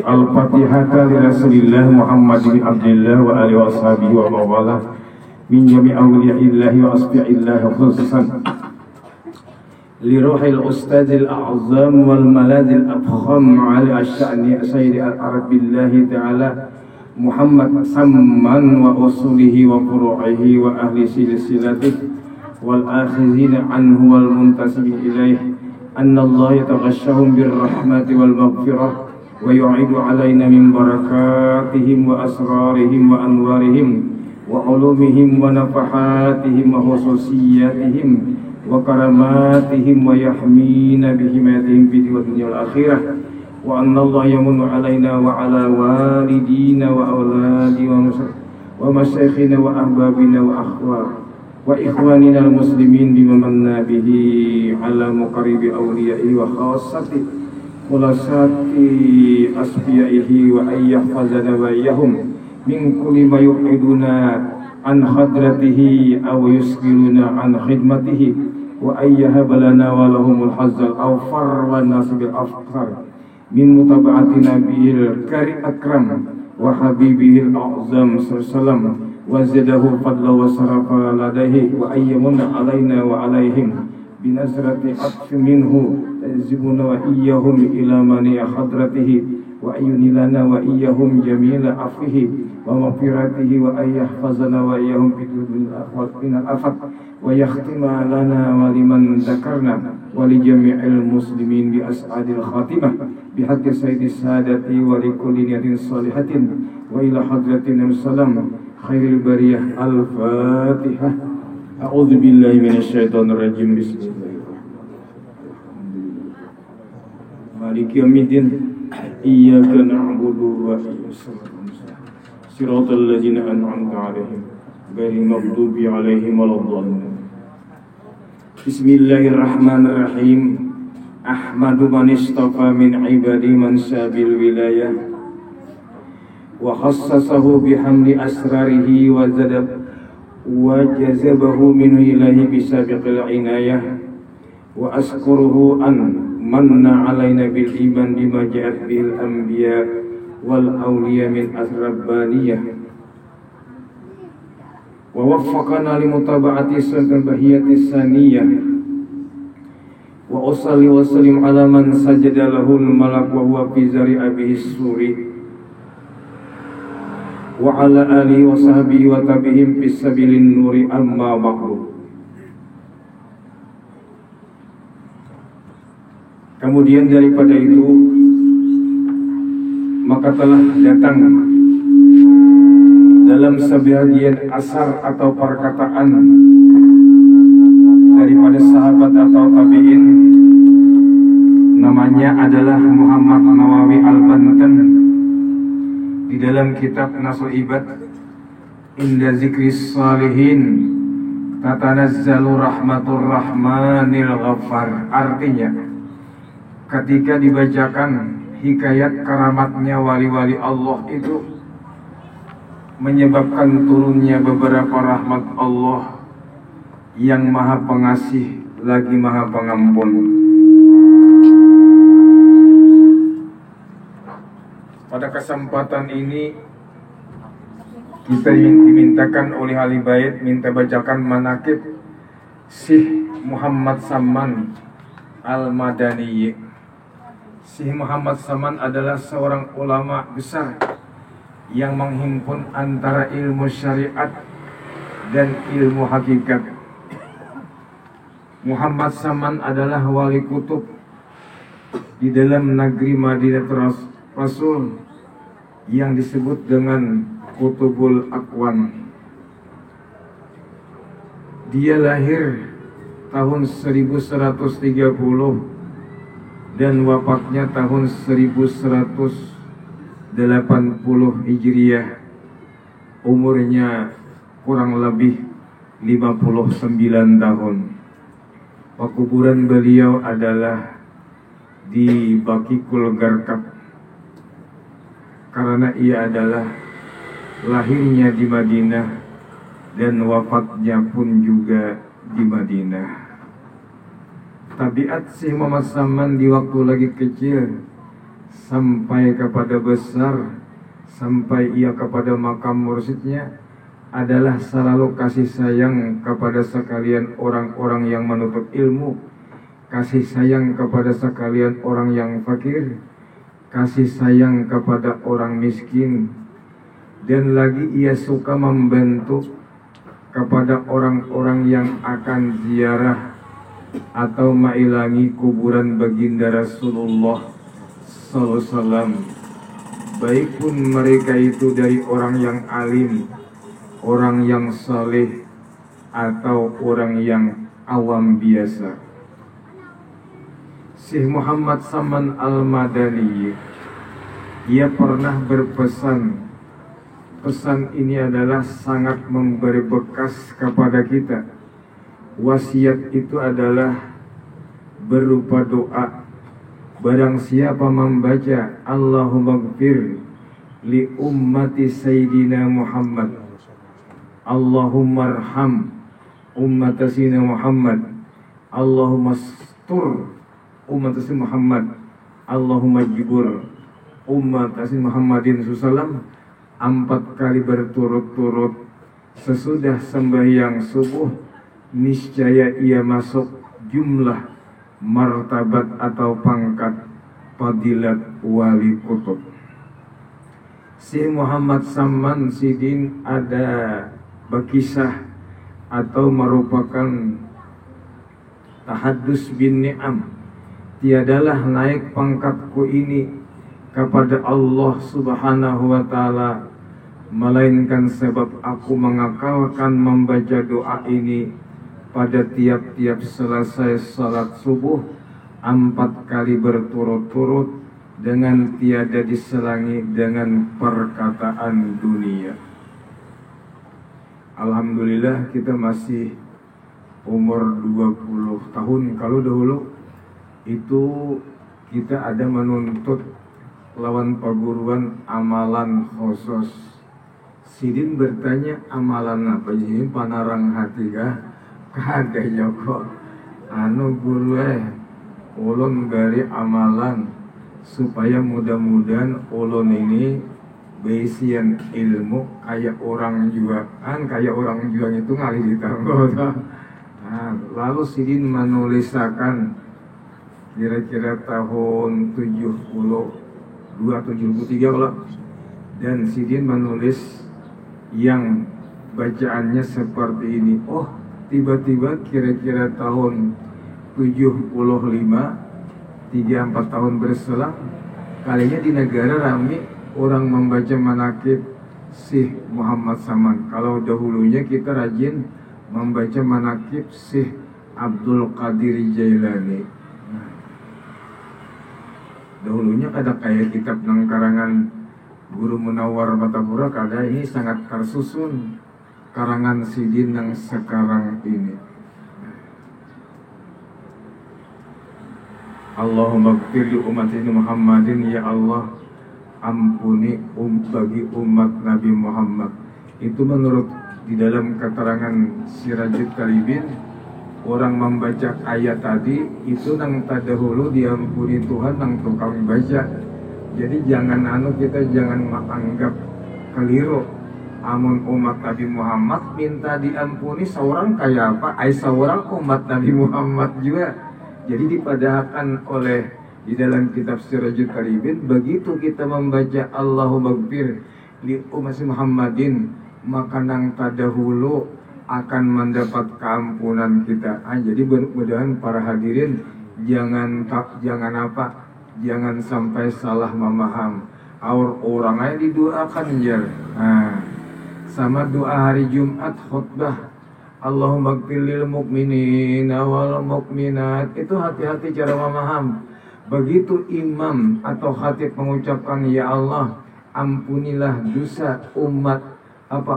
Al-Fatihata li Rasulillah Muhammadin Abdillah wa alihi wa ashabihi wa mawalah min jami' awliya'illahi wa asfi'illahi khususan li ruhil ustadzil a'zam wal maladil afkham ali asy'ani sayyidi al-arabillahi ta'ala Muhammad samman wa usulihi wa furu'ihi wa ahli silsilatihi wal akhizina anhu wal muntasibin ilaihi anna Allah yataghashshahum birrahmati wal maghfirah wa yu'idu alaina min barakatihim wa asrarihim wa anwarihim wa ulumihim wa nafahatihim wa khususiyatihim wa karamatihim wa yahmina bihimayatihim fid dunya wal akhirah wa anna Allah yamunnu alaina wa ala walidina wa awladi wa masyayikhina wa ahbabina wa akhwar wa ikhwanina al-muslimin bima manna bihi ala muqarribi awliyaihi wa khassati khulasati asfiyaihi wa ayyahfazana wa iyyahum min kulli ma yu'iduna an hadratihi aw yuskiluna an khidmatihi wa ayyahabalana wa lahumul hazzal awfar wa nasibil afkar min mutaba'ati nabiyil karim akram wa habibihil a'zam sallam wa zadahu fadla wa sarafa ladaihi wa ayyamunna alaina wa alaihim binazrati atfi minhu tazibuna wa iyyahum ila mani hadratihi wa ayyunilana wa iyyahum jamila afihi wa maghfiratihi wa ayyahfazana wa iyyahum bidudul akhwatina afat wa yakhtima lana wa liman dhakarna wa li jami'il muslimin bi as'adil khatimah bi haqqi sayyidis sadati wa li kulli niyatin salihatin wa ila hadratin sallam khairil bariyah al-fatihah. A'udzu billahi minasyaitonir rajim. Bismillahirrahmanirrahim. Maliki yaumiddin. Iyyaka na'budu wa iyyaka nasta'in. Shiratal ladzina an'amta 'alaihim ghairil maghdubi 'alaihim waladdallin. Bismillahirrahmanirrahim. Ahmadu man istafa min ibadi man sabil wilayah wa khassasahu bihamdi asrarihi wa zadab wa jazabahu minhu ilahi bisabiqil inayah wa askuruhu an manna alaina bil iman bima ja'at bil anbiya wal awliya min asrabbaniyah wa waffaqana li mutaba'ati sunnah bahiyatis saniyah wa usalli wa sallim ala man sajada lahul malak wa huwa fi zari abihis suri wa ala alihi wa sahbihi wa tabi'ihim bis sabilin nuri amma ba'du. Kemudian daripada itu maka telah datang dalam sebagian asar atau perkataan daripada sahabat atau tabi'in, namanya adalah Muhammad Nawawi Al-Banten, di dalam kitab Nasul Ibad, inda zikris salihin tatanazzalu rahmatur rahmanil ghaffar. Artinya, ketika dibacakan hikayat karamatnya wali-wali Allah itu menyebabkan turunnya beberapa rahmat Allah yang maha pengasih lagi maha pengampun. Pada kesempatan ini kita dimintakan oleh ahli bait minta bacakan manaqib Syekh Muhammad Saman Al-Madani. Syekh Muhammad Saman adalah seorang ulama besar yang menghimpun antara ilmu syariat dan ilmu hakikat. Muhammad Saman adalah wali kutub di dalam negeri Madinatul Rasul yang disebut dengan Kutubul Aqwan. Dia lahir tahun 1130 dan wafatnya tahun 1180 Hijriah. Umurnya kurang lebih 59 tahun. Pekuburan beliau adalah di Baqi-ul Gharqad, karena ia adalah lahirnya di Madinah dan wafatnya pun juga di Madinah. tabiat si Muhammad Saman di waktu lagi kecil sampai kepada besar, sampai ia kepada makam mursyidnya adalah selalu kasih sayang kepada sekalian orang-orang yang menuntut ilmu, kasih sayang kepada sekalian orang yang fakir, kasih sayang kepada orang miskin, dan lagi ia suka membantu kepada orang-orang yang akan ziarah atau mailangi kuburan baginda Rasulullah sallallahu alaihi wasallam, baik pun mereka itu dari orang yang alim, orang yang saleh, atau orang yang awam biasa. Syekh Muhammad Saman Al-Madani, ia pernah berpesan. Pesan ini adalah sangat memberi bekas kepada kita. Wasiat itu adalah berupa doa. Barang siapa membaca Allahumma gfir li ummati Sayyidina Muhammad, Allahumma arham ummat Sayyidina Muhammad, Allahumma stur ummat Sayyidina Muhammad, Allahumma jibur ummat Sayyidina Muhammadin sallallahu 4 kali berturut-turut sesudah sembahyang subuh, niscaya ia masuk jumlah martabat atau pangkat fadilat wali kutub. Si Muhammad Saman Sidin ada berkisah atau merupakan tahadus bin ni'am, tiadalah naik pangkatku ini kepada Allah Subhanahu wa ta'ala, melainkan sebab aku mengakalkan membaca doa ini pada tiap-tiap selesai salat subuh 4 kali berturut-turut dengan tiada diselangi dengan perkataan dunia. Alhamdulillah kita masih umur 20 tahun. Kalau dahulu itu kita ada menuntut lawan perguruan amalan khusus. Sidin bertanya, amalan apa sih? Panarang hati kah? Kadanya kok anu guru ulun beri amalan supaya mudah-mudahan ulun ini beisian ilmu kayak orang juang. Kayak orang juang itu ngalih ditangguh. Nah, lalu Sidin menulisakan kira-kira tahun 72-73 kalau, dan Sidin menulis yang bacaannya seperti ini. Oh, tiba-tiba kira-kira tahun 75, 3-4 tahun berselang, kalinya di negara ramai orang membaca manaqib Syekh Muhammad Saman. Kalau dahulunya kita rajin membaca manaqib Syekh Abdul Qadir Jailani. Dahulunya ada kayak kitab nang karangan Guru Munawwar Batapura, kada ini sangat tersusun karangan Sidin yang sekarang ini. Allahumma gfir li ummati Muhammadin, ya Allah ampuni bagi umat Nabi Muhammad. Itu menurut di dalam keterangan Sirajul Talibin, orang membaca ayat tadi itu nang tadahulu diampuni Tuhan nang tukang baca. Jadi jangan kita jangan menganggap keliru. Amun umat Nabi Muhammad minta diampuni seorang kayak apa? Seorang umat Nabi Muhammad juga. Jadi dipadahkan oleh di dalam kitab Sirajul Talibin, begitu kita membaca Allahumma gfir li ummati Muhammadin, maka nang tadahulu akan mendapat keampunan kita. Jadi mudah-mudahan para hadirin jangan sampai salah memaham. Orang aja didoakan jar. Sama doa hari Jumat khutbah Allahumma gfir lil mu'minina wal mu'minat, itu hati-hati cara memaham. Begitu imam atau khatib mengucapkan ya Allah ampunilah dosa umat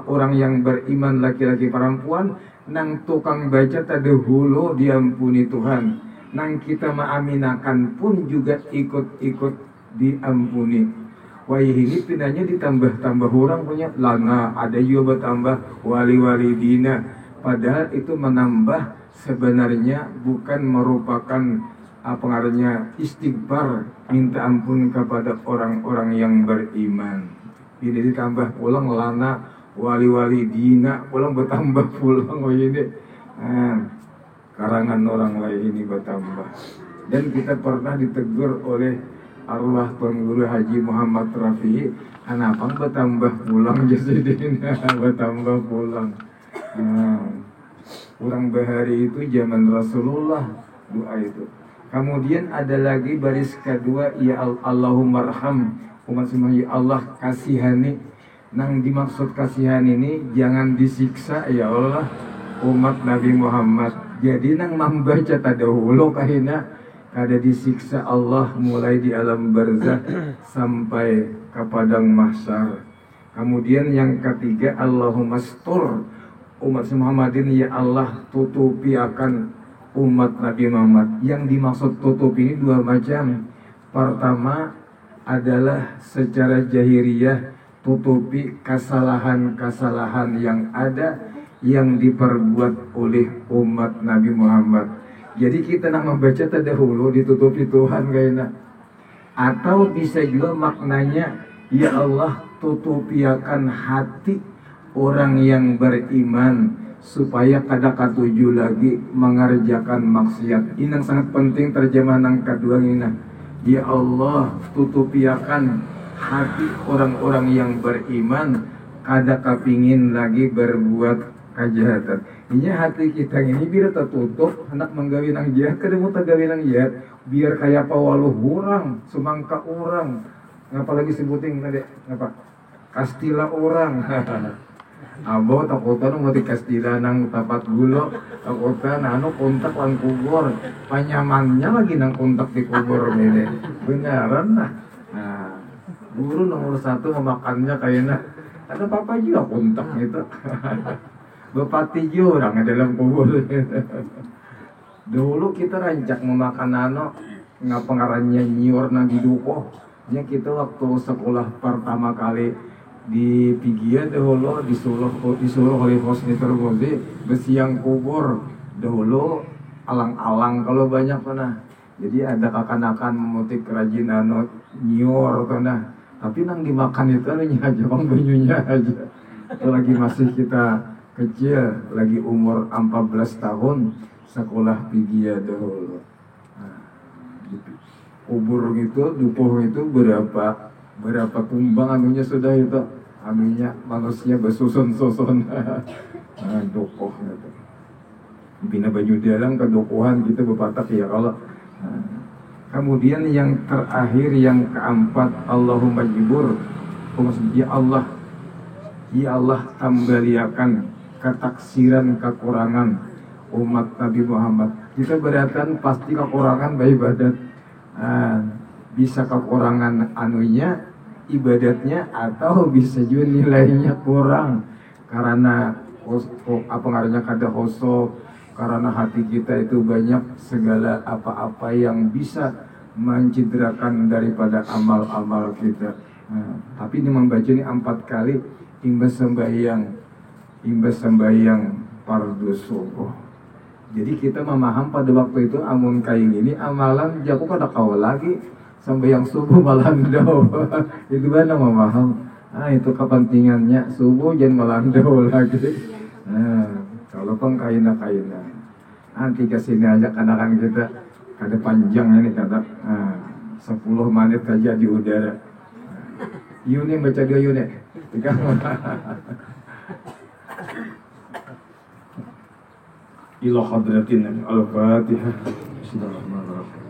orang yang beriman laki-laki perempuan, nang tukang baca tadahulu diampuni Tuhan, nang kita maaminakan pun juga ikut-ikut diampuni. Wah ini pinanya ditambah-tambah orang punya lana, ada juga bertambah wali-wali dina, padahal itu menambah sebenarnya bukan merupakan pengaruhnya istighfar, minta ampun kepada orang-orang yang beriman. Ini ditambah pulang lana wali-wali dina, pulang bertambah pulang ini karangan orang lain ini bertambah. Dan kita pernah ditegur oleh arwah pengguru Haji Muhammad Rafi, kenapa bertambah pulang jadi bertambah pulang. Kurang bahari itu zaman Rasulullah doa itu. Kemudian ada lagi baris kedua, ya Allahumma arham umat semua, ya Allah kasihani. Nang dimaksud kasihan ini jangan disiksa ya Allah umat Nabi Muhammad. Jadi nang membaca tadahulu kahina kada disiksa Allah mulai di alam barzah sampai ke padang mahsyar. Kemudian yang ketiga, Allahumma stur umat Muhammadin, ya Allah tutupi akan umat Nabi Muhammad. Yang dimaksud tutupi ini dua macam. Pertama adalah secara jahiriyah, tutupi kesalahan-kesalahan yang ada yang diperbuat oleh umat Nabi Muhammad. Jadi kita nak membaca terdahulu ditutupi Tuhan kayaknya. Atau bisa juga maknanya, ya Allah tutupi akan hati orang yang beriman supaya kada katuju lagi mengerjakan maksiat. Ini yang sangat penting terjemahan yang kedua ini. Ya Allah tutupi akan hati orang-orang yang beriman kada kepingin lagi berbuat kejahatan. Ini hati kita ini biar tertutup hendak menggawi nang jahat, kada mau tergawi nang jahat, biar kayak pawaluh orang, semangka orang, apalagi sebutin tadi apa kastila orang. Abo takutan mau dikastila nang tapat gulo, takutan anu kontak lang kubur, panyamannya lagi nang kontak di kubur ini, beneran lah. Nah, guru nomor 1 memakannya kayaknya ada apa juga kontak gitu. Bupati juga orang dalam kubur. Dulu kita rancak memakan anu ngapengarannya nyiur nang diduko. Ya kita waktu sekolah pertama kali di Pigia dahulu disuruh oleh Hosni Terbozi besiang kubur dahulu alang-alang kalau banyak pernah. Jadi ada kakanakan memutik kerajin anu nyiur pernah. Tapi nang dimakan itu anunya aja, bang banyunya aja. Itu lagi masih kita kecil, lagi umur 14 tahun, sekolah Pigia dahulu. Nah, gitu. Kubur gitu, dukuh itu berapa tumbang anunya sudah itu, anunya manusia bersusun-susun. Nah, dukuh gitu. Bina baju dalam kedukuhan gitu berpatak ya kalau. Nah, kemudian yang terakhir yang keempat, Allahumma jibur, ya Allah kembalikan ketaksiran kekurangan umat Nabi Muhammad. Kita beratan pasti kekurangan beribadat. Bisa kekurangan anunya ibadatnya, atau bisa juga nilainya kurang karena apa ngaruhnya kada khosok, karena hati kita itu banyak segala apa-apa yang bisa mencidrakan daripada amal-amal kita. Tapi ini membaca ini 4 kali imbas sembahyang fardu subuh. Jadi kita memaham pada waktu itu amun kain ini amalan jago kada kawal lagi sembahyang subuh malandau. Itu mana memaham. Itu kepentingannya subuh jangan malandau lagi. Kalau pun kaina. Nanti kesini aja kanakan kita kada panjang ini kata 10 menit aja di udara. Yuni baca dia Yuni. Ila hadratin al-Fatihah. Bismillahirrahmanirrahim.